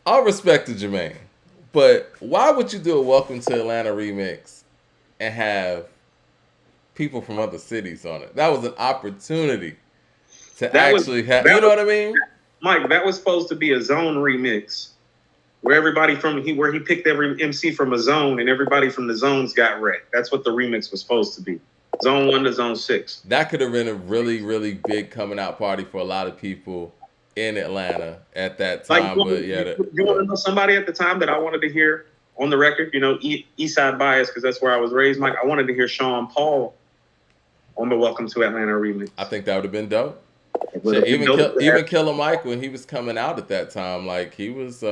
All respect to Jermaine, but why would you do a Welcome to Atlanta remix and have people from other cities on it? That was an opportunity to That was actually have. You that know was what I mean? Mike. That was supposed to be a zone remix where everybody where he picked every MC from a zone and everybody from the zones got wrecked. That's what the remix was supposed to be. Zone 1 to Zone 6. That could have been a really, really big coming out party for a lot of people in Atlanta at that Like time. But yeah, you want to know somebody at the time that I wanted to hear on the record? You know, East Side bias because that's where I was raised. Mike, I wanted to hear Sean Paul on the Welcome to Atlanta remix. I think that would have been dope. It would Shit, have been dope to even have. Killer Mike when he was coming out at that time, like he was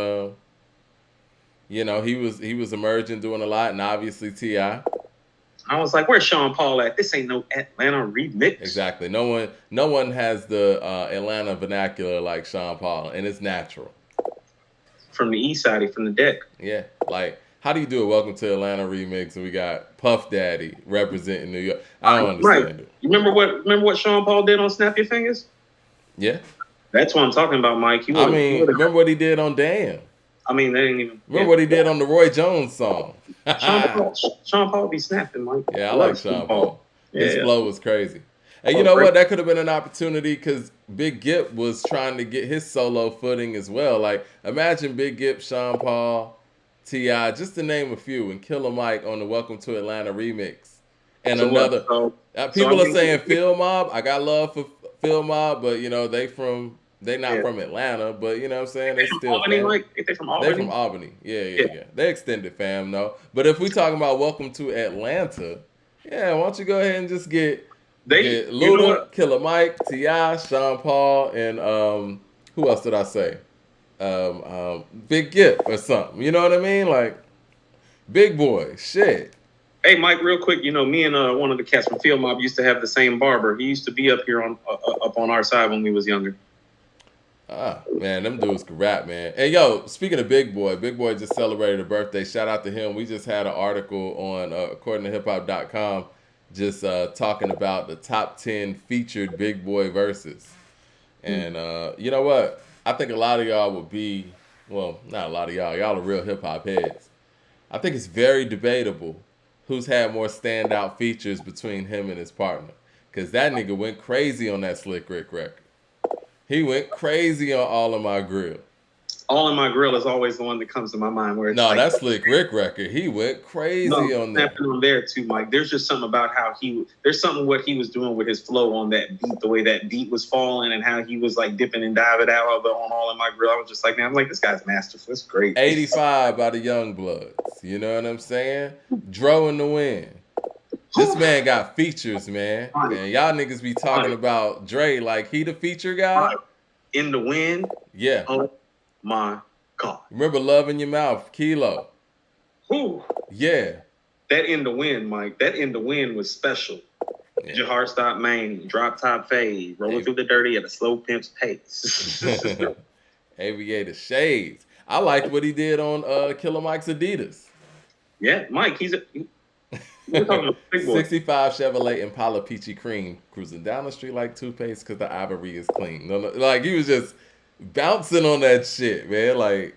emerging, doing a lot, and obviously Ti. I was like, "Where's Sean Paul at? This ain't no Atlanta remix." Exactly. No one has the Atlanta vernacular like Sean Paul, and it's natural. From the East Side, from the deck. Yeah, like how do you do a Welcome to Atlanta remix and we got Puff Daddy representing New York? I don't Right. understand it. You remember what Sean Paul did on Snap Your Fingers? Yeah, That's what I'm talking about, Mike. I mean, remember what he did on Damn? I mean, they didn't even. Remember what he did on the Roy Jones song? Sean Yeah, Paul, Sean Paul be snapping, Mike. I I like love Sean Sean Paul. Paul. His Yeah. flow was crazy. And you Oh, know great. what? That could have been an opportunity because Big Gip was trying to get his solo footing as well. Like, imagine Big Gip, Sean Paul, T.I., just to name a few, and Killer Mike on the Welcome to Atlanta remix. And So what? another, So people I are mean, saying Phil Mob. I got love for Phil Mob, but they not yeah. from Atlanta, but you know what I'm saying? They They from still Albany, fam. Mike. Ain't they from They from Albany? Albany. Yeah. Yeah. They extended fam though. But if we talking about Welcome to Atlanta, yeah, why don't you go ahead and just get You know Luda, what? Killer Mike, Ti, Sean Paul, and who else did I say? Big Gip or something. You know what I mean? Like Big Boy, shit. Hey, Mike, real quick. You know, me and one of the cats from Field Mob used to have the same barber. He used to be up here up on our side when we was younger. Ah, man, them dudes can rap, man. Hey, yo, speaking of Big Boy just celebrated a birthday. Shout out to him. We just had an article on, according to hiphop.com, just talking about the top 10 featured Big Boy verses. And you know what? I think a lot of y'all would be, well, not a lot of y'all. Y'all are real hip hop heads. I think it's very debatable who's had more standout features between him and his partner. Because that nigga went crazy on that Slick Rick record. He went crazy on All of My Grill. All in my grill is always the one that comes to my mind where it's No, like, that Slick Rick record, he went crazy no, on that. snapping on there too, Mike. There's just something about how there's something what he was doing with his flow on that beat, the way that beat was falling, and how he was like dipping and diving out of it on All in My Grill. I was just like, man, I'm like, this guy's masterful. It's great. 85 by the Young Bloods. You know what I'm saying? Dro in the Wind. This man got features, man. And y'all niggas be talking about Dre like he the feature guy. In the wind. Yeah. Oh my God. Remember Love in Your Mouth, Kilo. Whew. Yeah. That In the Wind, Mike. That In the Wind was special. Yeah. Your heart stop main, drop top fade, rolling through the dirty at a slow pimp's pace. Aviator Shades. I liked what he did on Killer Mike's Adidas. Yeah, Mike, we're talking about big boy. 65 Chevrolet Impala Peachy Cream cruising down the street like toothpaste because the ivory is clean. No, like he was just bouncing on that shit, man. Like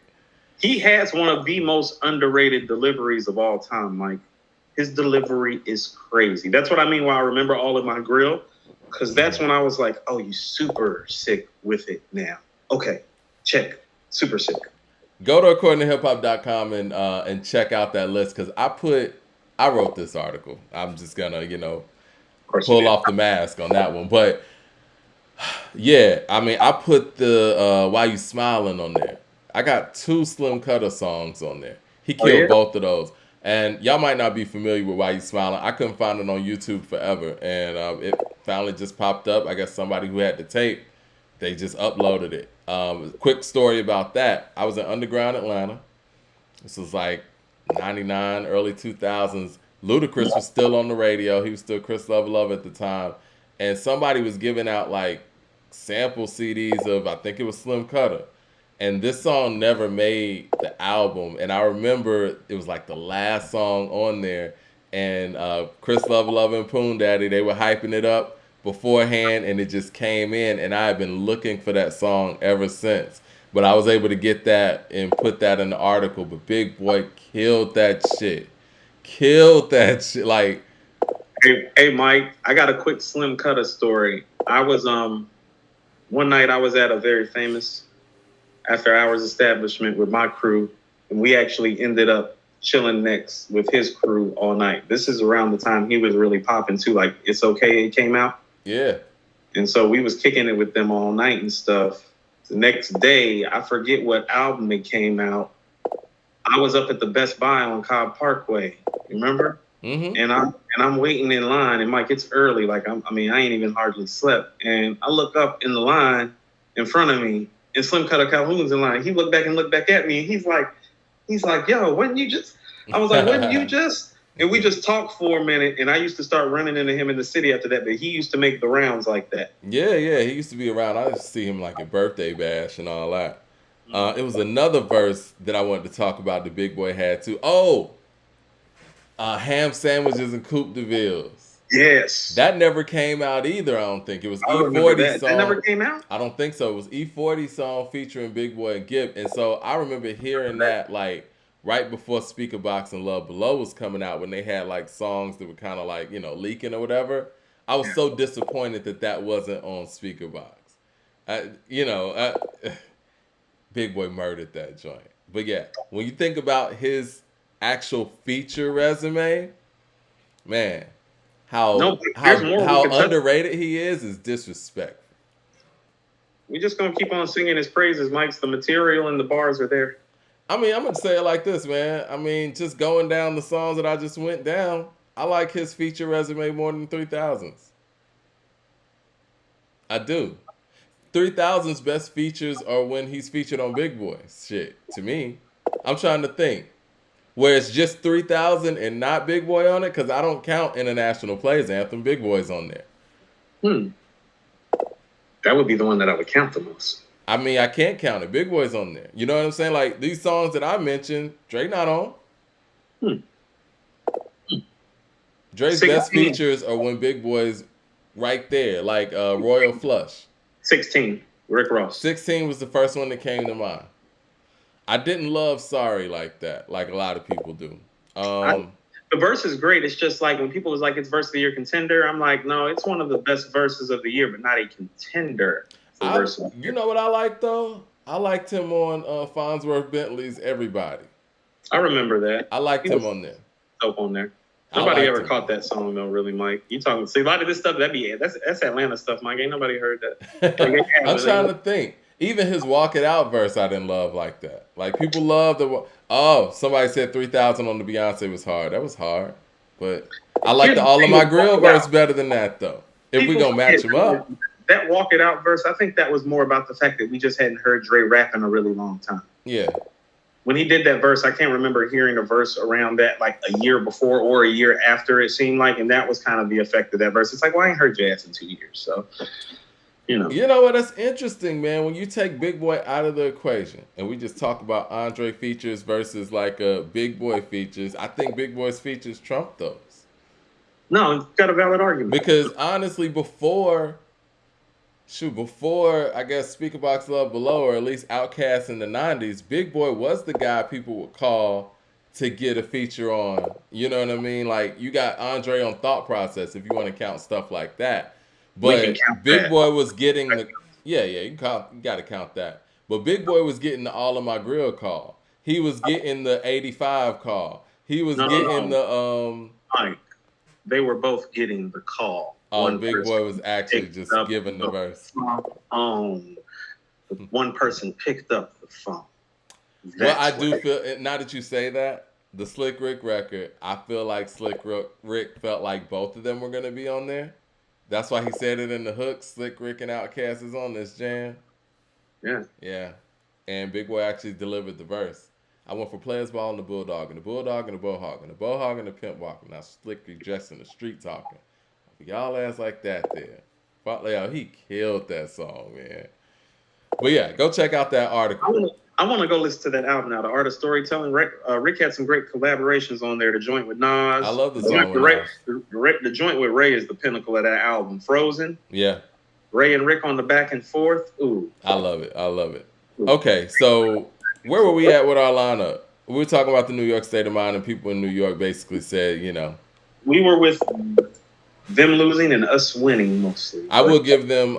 He has one of the most underrated deliveries of all time, Mike. His delivery is crazy. That's what I mean when I remember All in My Grill, because that's when I was like, oh, you super sick with it now. Okay, check. Super sick. go to accordingtohiphop.com and check out that list because I wrote this article. I'm just gonna, Of course you pull did. off the mask on that one. But yeah, I mean, I put the Why You Smiling on there. I got 2 Slimm Cutta songs on there. He Oh, killed yeah? both of those. And y'all might not be familiar with Why You Smiling. I couldn't find it on YouTube forever. And it finally just popped up. I guess somebody who had the tape, they just uploaded it. Quick story about that. I was in underground Atlanta. This was like 99, early 2000s. Ludacris was still on the radio. He was still Chris Love at the time. And somebody was giving out like sample CDs of, I think it was Slimm Cutta. And this song never made the album. And I remember it was like the last song on there. And Chris Love and Poon Daddy, they were hyping it up beforehand and it just came in. And I have been looking for that song ever since. But I was able to get that and put that in the article. But Big Boy killed that shit. Killed that shit. Like, Hey, Mike, I got a quick Slimm Cutta story. I was one night I was at a very famous after hours establishment with my crew, and we actually ended up chilling next with his crew all night. This is around the time he was really popping too. Like It's Okay, it came out. yeah. And so we was kicking it with them all night and stuff. The next day, I forget what album it came out. I was up at the Best Buy on Cobb Parkway. Remember? Mm-hmm. And I'm waiting in line, and Mike, it's early. Like I ain't even hardly slept. And I look up in the line in front of me, and Slimm Cutta Calhoun's in line. He looked back at me, and he's like, yo, wasn't you just? I was like, wasn't you just? And we just talked for a minute, and I used to start running into him in the city after that. But he used to make the rounds like that. Yeah, he used to be around. I used to see him like at birthday bash and all that. It was another verse that I wanted to talk about the Big Boy had too. Oh, ham sandwiches and Coop DeVille's. Yes. That never came out either, I don't think. It was E40 song. That never came out? I don't think so. It was E40 song featuring Big Boy and Gibb. And so I remember hearing that like right before Speaker Box and Love Below was coming out, when they had like songs that were kind of like, leaking or whatever. I was so disappointed that wasn't on Speaker Box. Big Boy murdered that joint. But yeah, when you think about his actual feature resume, man, how underrated he is disrespectful. We're just gonna keep on singing his praises, Mike's. The material and the bars are there. I mean, I'm gonna say it like this, man. I mean, just going down the songs that I just went down, I like his feature resume more than 3000's. I do. 3000's best features are when he's featured on Big Boy. Shit, to me. I'm trying to think. Where it's just 3000 and not Big Boy on it, because I don't count International Players Anthem. Big Boy's on there. That would be the one that I would count the most. I mean, I can't count it. Big Boy's on there. You know what I'm saying? Like, these songs that I mentioned, Drake not on. Drake's best features are when Big Boy's right there, like Royal Flush. 16, Rick Ross. 16 was the first one that came to mind. I didn't love Sorry like that, like a lot of people do. The verse is great. It's just like when people was like, it's verse of the year contender, I'm like, no, it's one of the best verses of the year, but not a contender. You know what I like, though? I liked him on Farnsworth Bentley's Everybody. I remember that. I liked him on there. Dope on there. Nobody ever caught that song, though, really, Mike. You talking? See, a lot of this stuff, that's Atlanta stuff, Mike. Ain't nobody heard that. I'm trying to think. Even his Walk It Out verse, I didn't love like that. Like, people love somebody said 3000 on the Beyonce was hard. That was hard. But I like the All of My Grill verse better than that, though. If we gonna match them up. That Walk It Out verse, I think that was more about the fact that we just hadn't heard Dre rap in a really long time. Yeah. When he did that verse, I can't remember hearing a verse around that like a year before or a year after, it seemed like, and that was kind of the effect of that verse. It's like, well, I ain't heard your ass in 2 years, so, You know what? That's interesting, man. When you take Big Boy out of the equation and we just talk about Andre features versus like Big Boy features, I think Big Boy's features trump those. No, you've got a valid argument. Because honestly, before I guess Speaker Box Love Below, or at least Outkast in the 90s, Big Boy was the guy people would call to get a feature on. You know what I mean? Like, you got Andre on Thought Process, if you want to count stuff like that. But Big Boy was getting the you got to count that. But Big Boy was getting the All of My Grill call. He was getting the 85 call. He was getting the Mike, they were both getting the call. Big Boy was actually just giving the verse. One person picked up the phone. Well, I do feel, now that you say that, the Slick Rick record, I feel like Slick Rick felt like both of them were going to be on there. That's why he said it in the hook. Slick Rick and Outkast is on this jam. Yeah. Yeah. And Big Boy actually delivered the verse. I went for Players Ball and the Bulldog, and the Bulldog and the Bowhog, and the Bowhog and the Pimp Walking. Now Slick Rick dressed in the street talking. Y'all ass like that there. He killed that song, man. But yeah, go check out that article. I want to go listen to that album now. The Art of Storytelling. Rick had some great collaborations on there. The joint with Nas. I love the song with Ray. The joint with Ray is the pinnacle of that album. Frozen. Yeah. Ray and Rick on the back and forth. Ooh. I love it. Okay, so where were we at with our lineup? We were talking about the New York state of mind, and people in New York basically said, We were with them losing and us winning mostly. I will give them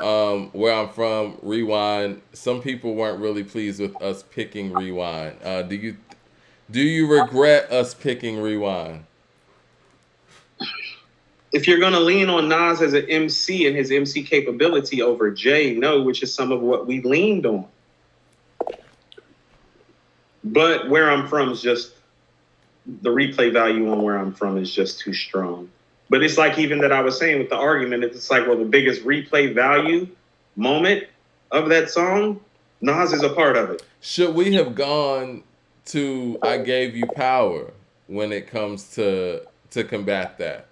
where I'm from, Rewind. Some people weren't really pleased with us picking Rewind. Do you regret us picking Rewind? If you're gonna lean on Nas as an MC and his MC capability over Jay, no, which is some of what we leaned on. But where I'm from is just the replay value on where I'm from is just too strong. But it's like even that I was saying with the argument, it's like, well, the biggest replay value moment of that song, Nas is a part of it. Should we have gone to I Gave You Power when it comes to combat that?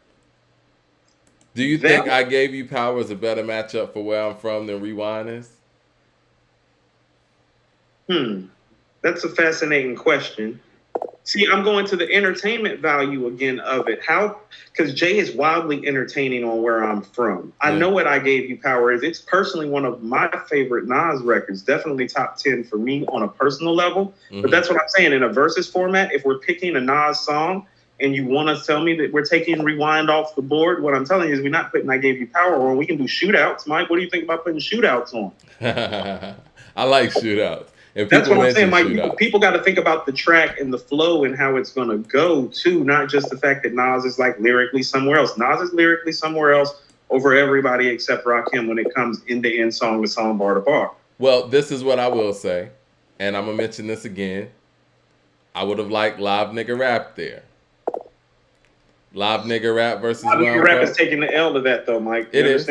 Do you think I Gave You Power is a better matchup for where I'm from than Rewind is? That's a fascinating question. See, I'm going to the entertainment value again of it. How? Because Jay is wildly entertaining on where I'm from. I know what I Gave You Power is. It's personally one of my favorite Nas records. Definitely top 10 for me on a personal level. Mm-hmm. But that's what I'm saying. In a versus format, if we're picking a Nas song and you want to tell me that we're taking Rewind off the board, what I'm telling you is we're not putting I Gave You Power on. We can do shootouts. Mike, what do you think about putting shootouts on? I like shootouts. That's what I'm saying, Mike. People got to think about the track and the flow and how it's going to go, too. Not just the fact that Nas is like lyrically somewhere else. Nas is lyrically somewhere else over everybody except Rakim when it comes end-to-end, song to song, bar to bar. Well, this is what I will say, and I'm going to mention this again. I would have liked Live Nigga Rap there. Live Nigga Rap versus Live Nigga Rap is taking the L to that, though, Mike. It is.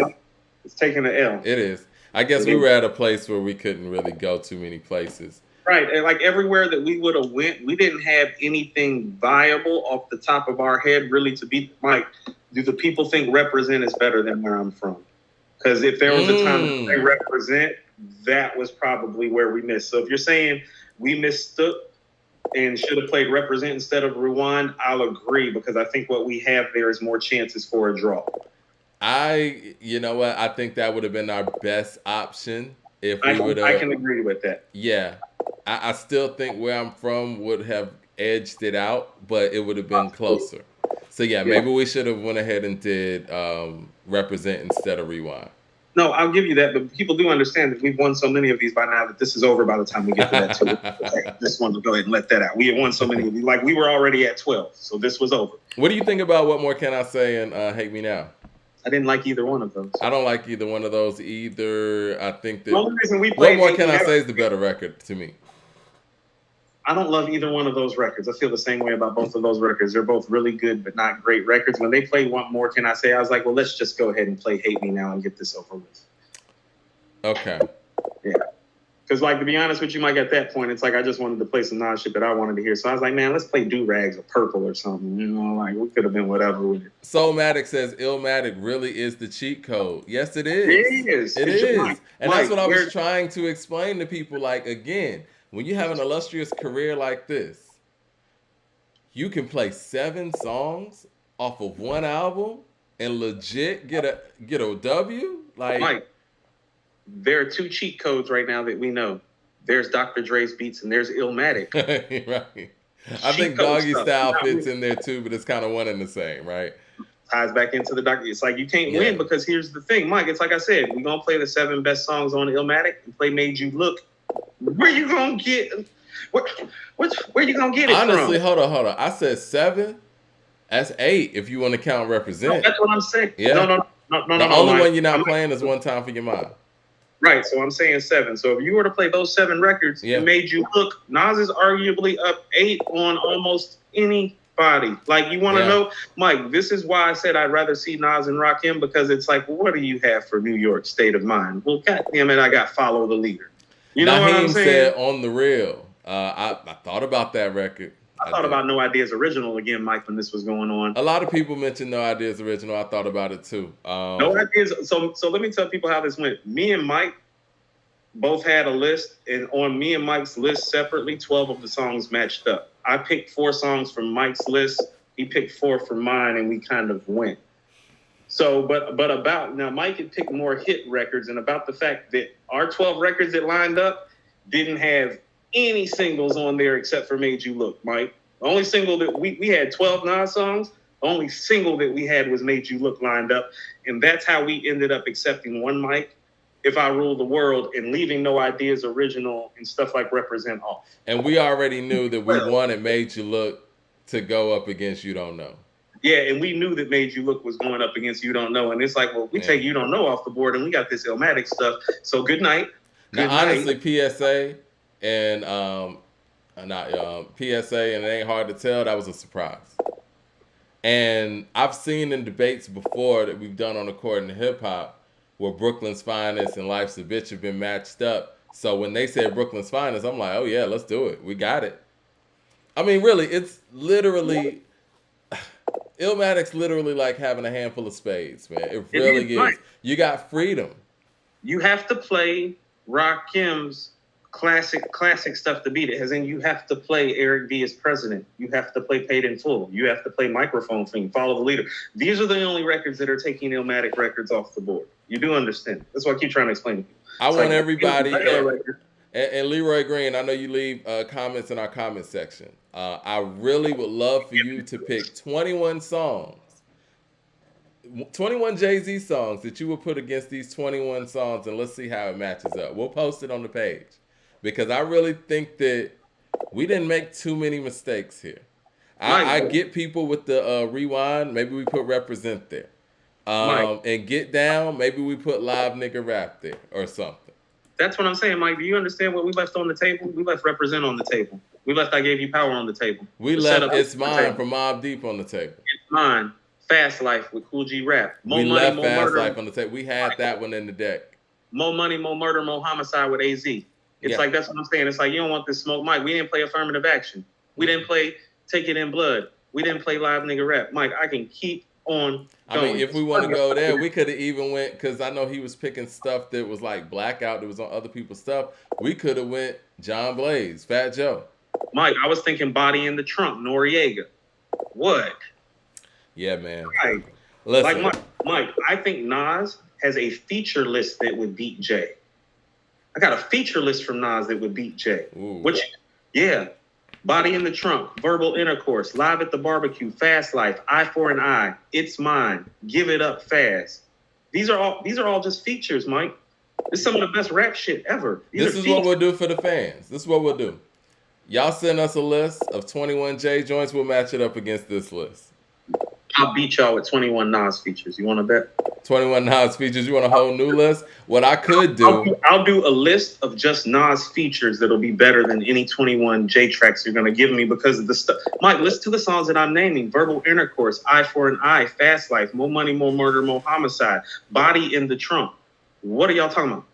It's taking the L. It is. I guess we were at a place where we couldn't really go too many places. Right. And like everywhere that we would have went, we didn't have anything viable off the top of our head really to beat Mike. Do the people think Represent is better than where I'm from? Because if there was a time they Represent, that was probably where we missed. So if you're saying we mistook and should have played Represent instead of Rewind, I'll agree because I think what we have there is more chances for a draw. You know what? I think that would have been our best option if we would have. I can agree with that. Yeah. I still think where I'm from would have edged it out, but it would have been closer. So, maybe we should have went ahead and did Represent instead of Rewind. No, I'll give you that, but people do understand that we've won so many of these by now that this is over by the time we get to that, too. Okay, just wanted to go ahead and let that out. We have won so many of these. Like, we were already at 12, so this was over. What do you think about What More Can I Say and Hate Me Now? I didn't like either one of those. I don't like either one of those either. I think that the only reason we played What More Can I Say is the better record to me. I don't love either one of those records. I feel the same way about both of those records. They're both really good, but not great records. When they played What More Can I Say, I was like, well, let's just go ahead and play Hate Me Now and get this over with. Okay. Yeah. Because, like, to be honest with you, Mike, at that point, it's like I just wanted to play some Nas shit that I wanted to hear. So I was like, man, let's play Do-Rags or Purple or something. You know, like, we could have been whatever with it. Soulmatic says Illmatic really is the cheat code. Yes, it is. It is. It is. And that's what I was trying to explain to people. Like, again, when you have an illustrious career like this, you can play 7 songs off of one album and legit get a W. Like, Mike, there are 2 cheat codes right now that we know. There's Dr. Dre's beats and there's Illmatic. Right. I think Doggy Style fits in there too, but it's kind of one and the same, right? Ties back into the Dr. It's like you can't win because here's the thing, Mike. It's like I said, we're gonna play the 7 best songs on Illmatic and play Made You Look. Where you gonna get? Where you gonna get it Honestly, from? hold on. I said 7. That's 8 if you want to count Represent. No, that's what I'm saying. Yeah. No. The only one you're not playing is One Time for Your Mind. Right, so I'm saying 7. So if you were to play those 7 records, it Made You Look. Nas is arguably up 8 on almost anybody. Like, you want to know, Mike, this is why I said I'd rather see Nas and Rakim, because it's like, well, what do you have for New York State of Mind? Well, goddamn it, I got Follow the Leader. You know what I'm saying? Said On the Real. I thought about that record. I thought about No Ideas Original again, Mike, when this was going on. A lot of people mentioned No Ideas Original. I thought about it too. No Ideas. So let me tell people how this went. Me and Mike both had a list, and on me and Mike's list separately, 12 of the songs matched up. I picked 4 songs from Mike's list. He picked 4 from mine, and we kind of went. So, but about now, Mike had picked more hit records, and about the fact that our 12 records that lined up, didn't have any singles on there except for Made You Look, Mike. The only single that we had 12 Nas songs. The only single that we had was Made You Look lined up. And that's how we ended up accepting one mic, If I Rule the World, and leaving No Ideas Original and stuff like Represent off. And we already knew that we wanted Made You Look to go up against You Don't Know. Yeah, and we knew that Made You Look was going up against You Don't Know. And it's like, well, we take You Don't Know off the board and we got this Illmatic stuff. So good night. Now, honestly, PSA and PSA and It Ain't Hard to Tell, that was a surprise. And I've seen in debates before that we've done on According to Hip Hop where Brooklyn's Finest and Life's a Bitch have been matched up. So when they said Brooklyn's Finest, I'm like, oh yeah, let's do it. We got it. I mean, really, it's literally... Illmatic's literally like having a handful of spades, man. It really is. Right. You got freedom. You have to play Rakim's classic stuff to beat it. As in, you have to play Eric B as president. You have to play Paid in Full. You have to play Microphone Fiend, Follow the Leader. These are the only records that are taking Illmatic records off the board. You do understand. That's what I keep trying to explain to you. I want everybody... And Leroy Green, I know you leave comments in our comment section. I really would love for you to pick 21 songs, 21 Jay-Z songs that you would put against these 21 songs, and let's see how it matches up. We'll post it on the page because I really think that we didn't make too many mistakes here. I get people with the rewind. Maybe we put Represent there. And Get Down, maybe we put Live Nigga Rap there or something. That's what I'm saying, Mike. Do you understand what we left on the table? We left Represent on the table. We left I Gave You Power on the table. We left It's Mine from Mobb Deep on the table. It's Mine. Fast Life with Cool G Rap. We left Fast Life on the table. We had that one in the deck. More Money, More Murder, More Homicide with AZ. It's like, that's what I'm saying. It's like, you don't want this smoke, Mike. We didn't play Affirmative Action. We didn't play Take It in Blood. We didn't play Live Nigga Rap. Mike, I can keep on going. I mean, if we want to go there, we could have even went, because I know he was picking stuff that was like Blackout that was on other people's stuff. We could have went John Blaze, Fat Joe. Mike, I was thinking Body in the Trunk, Noriega. What? Yeah, man. Right. Listen. Like, Mike, I think Nas has a feature list that would beat Jay. I got a feature list from Nas that would beat Jay. Ooh. Which, yeah. Body in the Trunk, Verbal Intercourse, Live at the Barbecue, Fast Life, Eye for an Eye, It's Mine, Give It Up Fast. These are all just features, Mike. This is some of the best rap shit ever. This is what we'll do for the fans. This is what we'll do. Y'all send us a list of 21 J joints. We'll match it up against this list. I'll beat y'all with 21 Nas features. You want to bet? 21 Nas features. You want a whole new list? What I could do... I'll do a list of just Nas features that'll be better than any 21 J tracks you're going to give me because of the stuff. Mike, listen to the songs that I'm naming. Verbal Intercourse, Eye for an Eye, Fast Life, More Money, More Murder, More Homicide, Body in the Trunk. What are y'all talking about?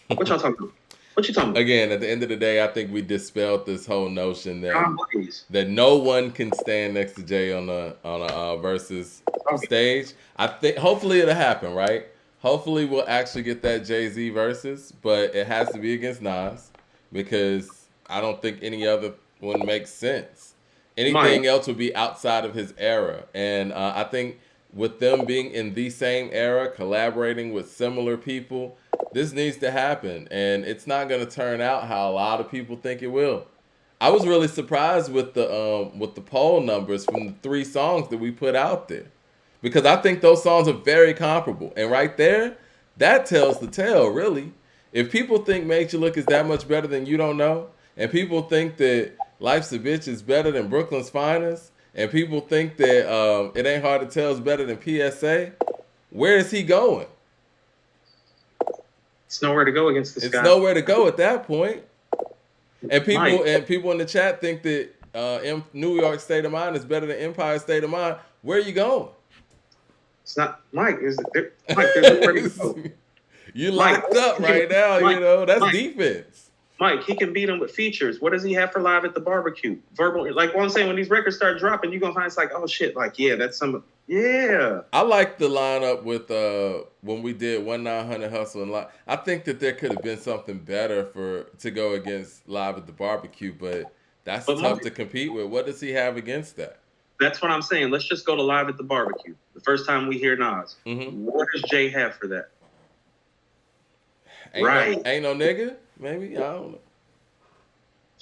What y'all talking about? What you talking about? Again, at the end of the day, I think we dispelled this whole notion that no one can stand next to Jay on a versus stage. I think hopefully it'll happen, right? Hopefully we'll actually get that Jay-Z versus, but it has to be against Nas because I don't think any other one makes sense. Anything else would be outside of his era, and I think with them being in the same era, collaborating with similar people. This needs to happen, and it's not going to turn out how a lot of people think it will. I was really surprised with the poll numbers from the 3 songs that we put out there, because I think those songs are very comparable. And right there, that tells the tale, really. If people think Made You Look is that much better than You Don't Know, and people think that Life's a Bitch is better than Brooklyn's Finest, and people think that It Ain't Hard to Tell is better than PSA, where is he going? It's nowhere to go against this guy. It's nowhere to go at that point. And people in the chat think that New York State of Mind is better than Empire State of Mind. Where are you going? It's not Mike. Mike, there's nowhere to go. You locked up right now. Mike, you know that's Mike, defense. Mike, he can beat him with features. What does he have for Live at the Barbecue? Verbal, like what I'm saying, when these records start dropping, you're gonna find it's like, oh shit, like yeah, that's some. Yeah. I like the lineup with when we did 1900 Hustle and Live. I think that there could have been something better to go against Live at the Barbecue, but that's tough to compete with. What does he have against that? That's what I'm saying. Let's just go to Live at the Barbecue. The first time we hear Nas. Mm-hmm. What does Jay have for that? Ain't no nigga? Maybe? I don't know.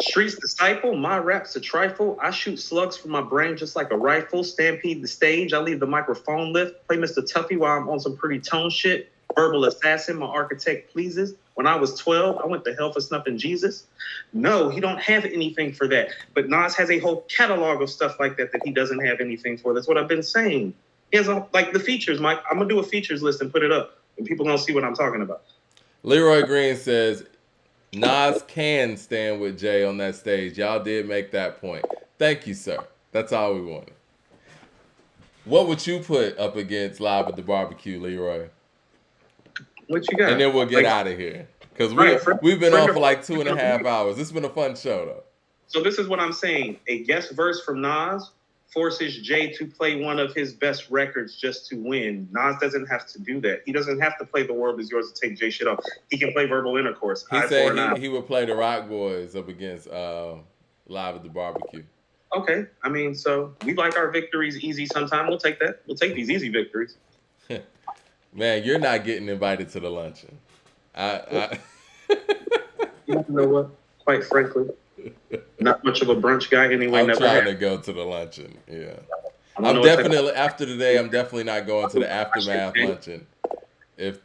Streets disciple, my rap's a trifle. I shoot slugs from my brain just like a rifle. Stampede the stage, I leave the microphone lift. Play Mr. Tuffy while I'm on some pretty tone shit. Verbal assassin, my architect pleases. When I was 12, I went to hell for snuffing Jesus. No, he don't have anything for that. But Nas has a whole catalog of stuff like that that he doesn't have anything for. That's what I've been saying. He has like the features, Mike. I'm gonna do a features list and put it up, and people gonna see what I'm talking about. Leroy Green says Nas can stand with Jay on that stage. Y'all did make that point. Thank you, sir. That's all we wanted. What would you put up against Live at the Barbecue, Leroy? What you got? And then we'll get out of here. Because we've been on for like 2.5 hours. It's been a fun show, though. So this is what I'm saying. A guest verse from Nas forces Jay to play one of his best records just to win. Nas doesn't have to do that. He doesn't have to play The World Is Yours to take Jay shit off. He can play Verbal Intercourse. He said he would play the Rock Boys up against Live at the Barbecue. Okay. I mean, so we like our victories easy sometime. We'll take that. We'll take these easy victories. Man, you're not getting invited to the luncheon. You know what? Quite frankly, not much of a brunch guy anyway. I'm trying to go to the luncheon. Yeah. I'm definitely, after today, I'm definitely not going to the Aftermath luncheon.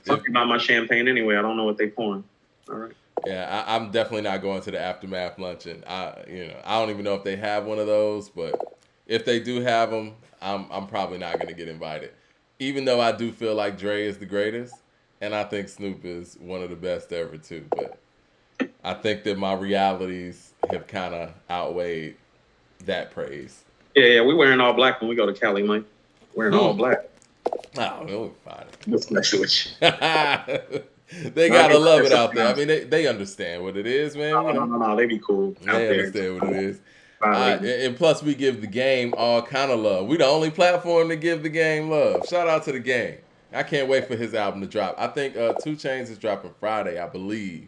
Talking about my champagne anyway, I don't know what they pouring. All right. Yeah, I'm definitely not going to the Aftermath luncheon. I don't even know if they have one of those, but if they do have them, I'm probably not going to get invited. Even though I do feel like Dre is the greatest, and I think Snoop is one of the best ever too. But I think that my realities have kind of outweighed that praise. Yeah, we wearing all black when we go to Cali, Mike. Wearing all black. Oh, we'll be fine. Let's mess with you. They gotta love it out there. I mean, they understand what it is, man. No, they be cool. They understand what it is. And plus, we give the game all kind of love. We the only platform to give the game love. Shout out to the game. I can't wait for his album to drop. I think 2 Chainz is dropping Friday, I believe.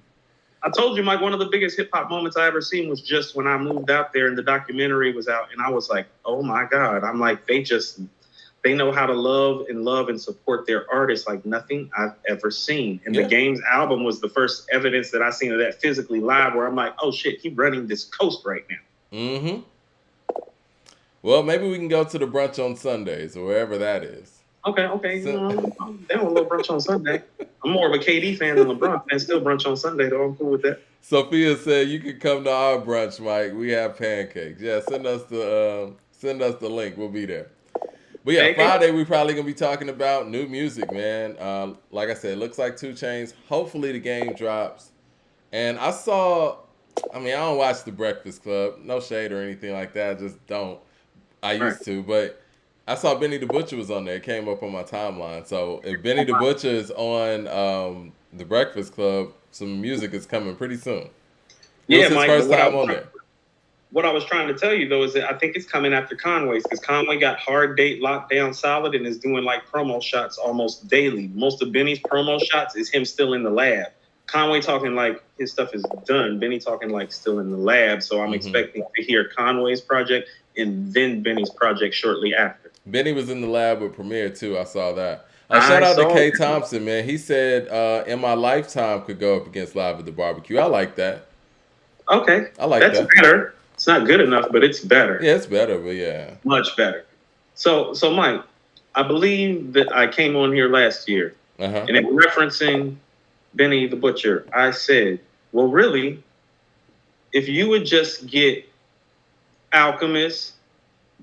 I told you, Mike, one of the biggest hip hop moments I ever seen was just when I moved out there and the documentary was out, and I was like, oh my God. I'm like, they know how to love and support their artists like nothing I've ever seen. And the Game's album was the first evidence that I seen of that physically live, where I'm like, oh shit, he's running this coast right now. Mm-hmm. Well, maybe we can go to the brunch on Sundays or wherever that is. Okay. I'm down with a little brunch on Sunday. I'm more of a KD fan than LeBron fan. Still brunch on Sunday, though. I'm cool with that. Sophia said you can come to our brunch, Mike. We have pancakes. Yeah, send us the link. We'll be there. But yeah, Friday we probably gonna be talking about new music, man. Like I said, it looks like 2 Chainz. Hopefully the game drops. And I don't watch The Breakfast Club. No shade or anything like that. I just don't. I used to, but I saw Benny the Butcher was on there. It came up on my timeline. So if Benny the Butcher is on The Breakfast Club, some music is coming pretty soon. Yeah, Mike, first time on there. What I was trying to tell you, though, is that I think it's coming after Conway's, because Conway got Hard Date locked down solid and is doing like promo shots almost daily. Most of Benny's promo shots is him still in the lab. Conway talking like his stuff is done. Benny talking like still in the lab. So I'm expecting to hear Conway's project and then Benny's project shortly after. Benny was in the lab with Premier too. I saw that. Shout out to K Thompson, man. He said In My Lifetime could go up against Live at the Barbecue. I like that. Okay. I like that. That's better. It's not good enough, but it's better. Yeah, it's better, but yeah. Much better. So Mike, I believe that I came on here last year and in referencing Benny the Butcher, I said, well, really, if you would just get Alchemist,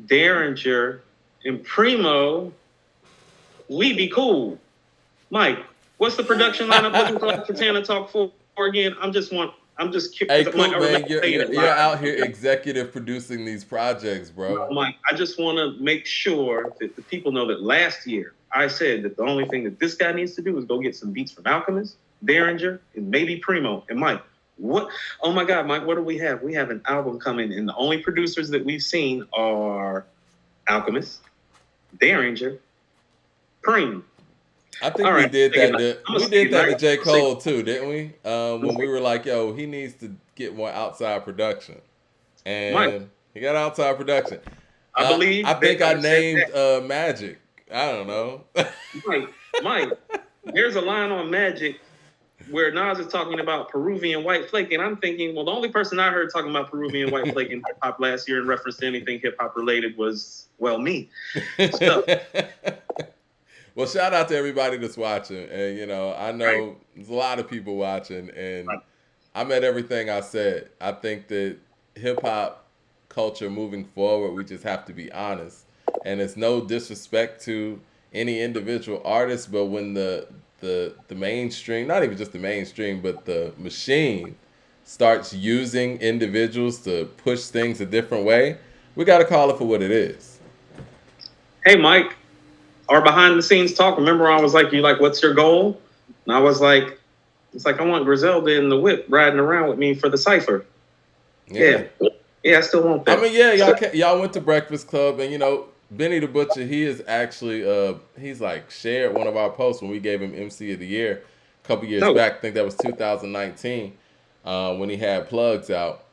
Derringer, and Primo, we'd be cool. Mike, what's the production lineup looking for Katana Talk 4 again? I'm just curious. Hey, Coop, man, you're out here executive producing these projects, bro. Mike, I just want to make sure that the people know that last year I said that the only thing that this guy needs to do is go get some beats from Alchemist, Derringer, and maybe Primo. And Mike, what? Oh my God, Mike, what do we have? We have an album coming, and the only producers that we've seen are Alchemist, Derringer, Primo. I think we did that. We did that to J. Cole too, didn't we? When we were like, "Yo, he needs to get more outside production," and Mike, he got outside production. I believe. I think I named Magic. I don't know. Mike, there's a line on Magic where Nas is talking about Peruvian white flake, and I'm thinking, well, the only person I heard talking about Peruvian white flake in hip hop last year in reference to anything hip hop related was, well, me. So, Well, shout out to everybody that's watching, and I right, know there's a lot of people watching, and right. I meant everything I said. I think that hip hop culture moving forward, we just have to be honest, and it's no disrespect to any individual artist, but when the mainstream, not even just the mainstream, but the machine starts using individuals to push things a different way, we got to call it for what it is. Hey, Mike, our behind the scenes talk. Remember, I was like, "You like, what's your goal?" And I was like, "It's like I want Griselda in the whip riding around with me for the cipher." Yeah. Yeah, yeah, I still want I that. mean, yeah, y'all went to Breakfast Club, and Benny the Butcher. He is actually he's like shared one of our posts when we gave him MC of the Year a couple years No. back. I think that was 2019 when he had Plugs out.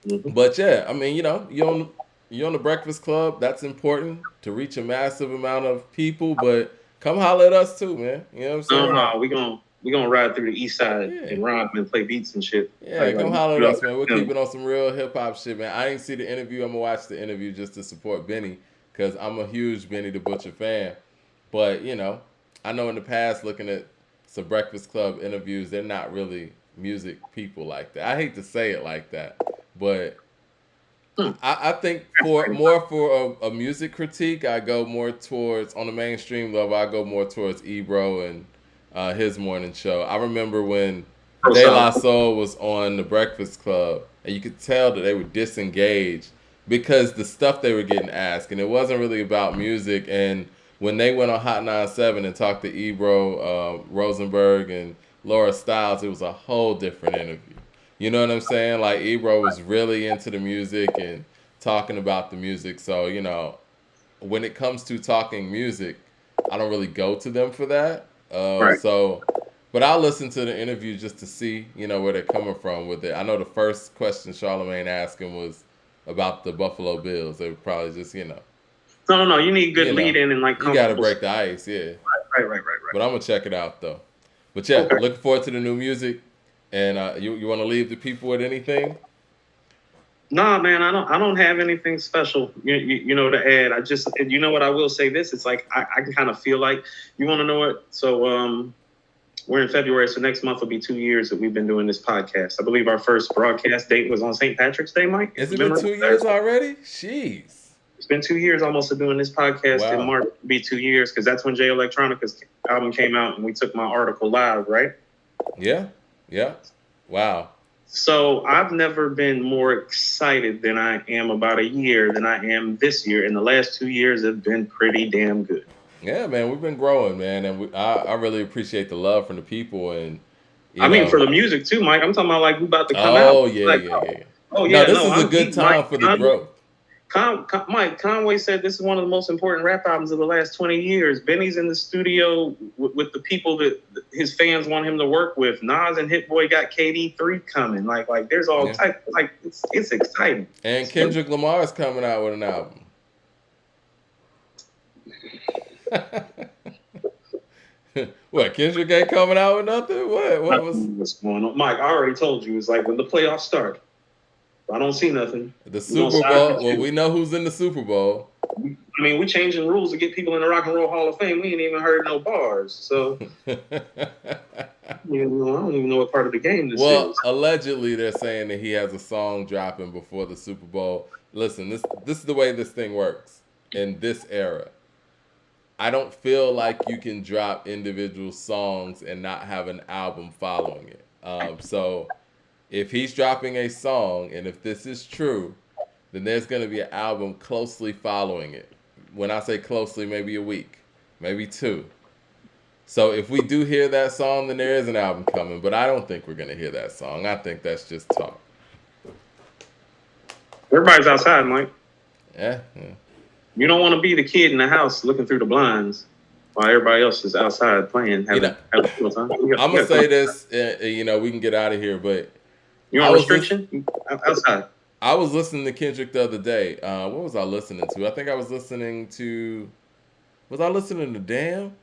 Mm-hmm. But yeah, I mean, you're on the Breakfast Club. That's important to reach a massive amount of people. But come holler at us too, man. You know what I'm No, saying? no, we gonna ride through the east side Yeah. and rhyme and play beats and shit. Yeah, come holler at You us, man. We're know, keeping on some real hip hop shit, man. I didn't see the interview. I'm gonna watch the interview just to support Benny because I'm a huge Benny the Butcher fan. But I know in the past, looking at some Breakfast Club interviews, they're not really music people like that. I hate to say it like that, but I think for a music critique, I go more towards on the mainstream level. I go more towards Ebro and his morning show. I remember when De La Soul was on the Breakfast Club, and you could tell that they were disengaged because the stuff they were getting asked, and it wasn't really about music. And when they went on Hot 97 and talked to Ebro, Rosenberg, and Laura Stiles, it was a whole different interview. You know what I'm saying? Like Ebro was really into the music and talking about the music. So, when it comes to talking music, I don't really go to them for that. right. But I'll listen to the interview just to see, where they're coming from with it. I know the first question Charlamagne asked him was about the Buffalo Bills. They were probably just, No. You need good lead in and like you got to comfortable. break the ice, yeah. Right. But I'm gonna check it out though. But yeah, Okay. looking forward to the new music. And you want to leave the people with anything? Nah, man, I don't have anything special, to add. I just, you know what, I will say this. It's like I can kind of feel like, you want to know it. So we're in February, so next month will be 2 years that we've been doing this podcast. I believe our first broadcast date was on St. Patrick's Day, Mike. Has it been 2 years already? Jeez. It's been 2 years almost of doing this podcast. Wow. In March will be 2 years because that's when Jay Electronica's album came out and we took my article live, right? Yeah. Wow. So I've never been more excited than I am about a year than I am this year. And the last 2 years have been pretty damn good. Yeah, man, we've been growing, man, and I really appreciate the love from the people, and I mean, for the music too, Mike. I'm talking about like we about to come out. Oh yeah, like, yeah. Oh yeah. No, this is a good time for the growth. Mike Conway said this is one of the most important rap albums of the last 20 years. Benny's in the studio with the people that his fans want him to work with. Nas and Hit Boy got KD3 coming. Like there's all types. Like it's exciting. And Kendrick Lamar is coming out with an album. What, Kendrick ain't coming out with nothing? What's going on? Mike, I already told you. It's like when the playoffs start. I don't see nothing. The Super Bowl. Well, we know who's in the Super Bowl. I mean, we changing rules to get people in the Rock and Roll Hall of Fame. We ain't even heard no bars. So I don't even know what part of the game this is. Well, allegedly they're saying that he has a song dropping before the Super Bowl. Listen, this is the way this thing works in this era. I don't feel like you can drop individual songs and not have an album following it. So if he's dropping a song, and if this is true, then there's going to be an album closely following it. When I say closely, maybe a week, maybe 2. So if we do hear that song, then there is an album coming. But I don't think we're going to hear that song. I think that's just talk. Everybody's outside, Mike. Yeah. You don't want to be the kid in the house looking through the blinds while everybody else is outside playing. Having a cool time. I'm going to say this, we can get out of here, but you on restriction? Outside. I was listening to Kendrick the other day. What was I listening to? I think I was listening to... Was I listening to Damn?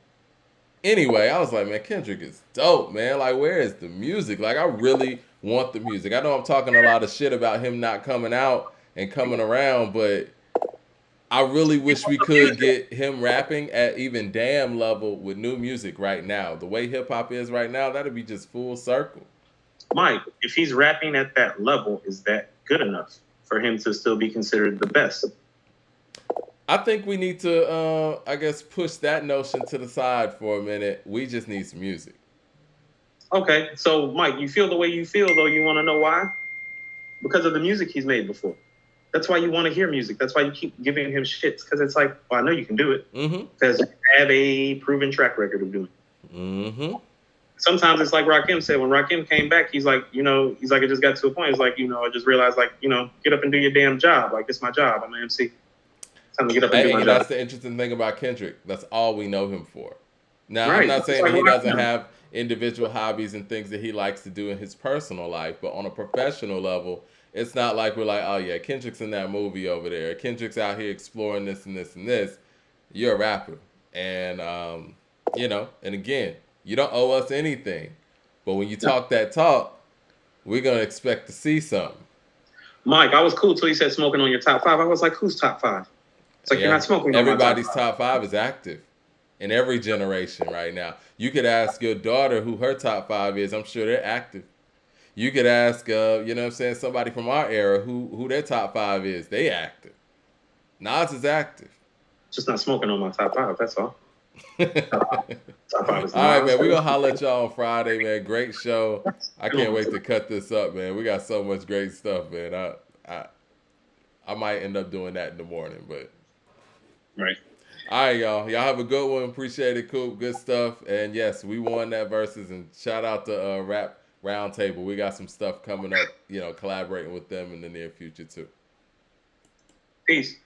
Anyway, I was like, man, Kendrick is dope, man. Like, where is the music? Like, I really want the music. I know I'm talking a lot of shit about him not coming out and coming around, but I really wish we could get him rapping at even damn level with new music right now. The way hip hop is right now, that'd be just full circle. Mike, if he's rapping at that level, is that good enough for him to still be considered the best? I think we need to, I guess, push that notion to the side for a minute. We just need some music. Okay, so Mike, you feel the way you feel, though. You want to know why? Because of the music he's made before. That's why you want to hear music. That's why you keep giving him shits. Because it's like, well, I know you can do it. Because you have a proven track record of doing it. Sometimes it's like Rakim said. When Rakim came back, he's like, it just got to a point. It's like, I just realized, like, get up and do your damn job. Like, it's my job. I'm an MC. Time to get up and do my job. That's the interesting thing about Kendrick. That's all we know him for. Now, I'm not saying that he doesn't have individual hobbies and things that he likes to do in his personal life, but on a professional level, it's not like we're like, oh yeah, Kendrick's in that movie over there. Kendrick's out here exploring this and this and this. You're a rapper. And, and again, you don't owe us anything. But when you talk that talk, we're going to expect to see something. Mike, I was cool till he said smoking on your top 5. I was like, who's top 5? It's like, you're not smoking on everybody's top 5 is active in every generation right now. You could ask your daughter who her top 5 is. I'm sure they're active. You could ask, somebody from our era who their top 5 is. They active. Nas is active. Just not smoking on my top 5. That's all. Top 5 is all right, man. We're going to holler at y'all on Friday, man. Great show. I can't wait to cut this up, man. We got so much great stuff, man. I might end up doing that in the morning, but. Right. All right, y'all. Y'all have a good one. Appreciate it, Coop. Good stuff. And yes, we won that versus. And shout out to Rap Roundtable. We got some stuff coming up, collaborating with them in the near future too. Peace.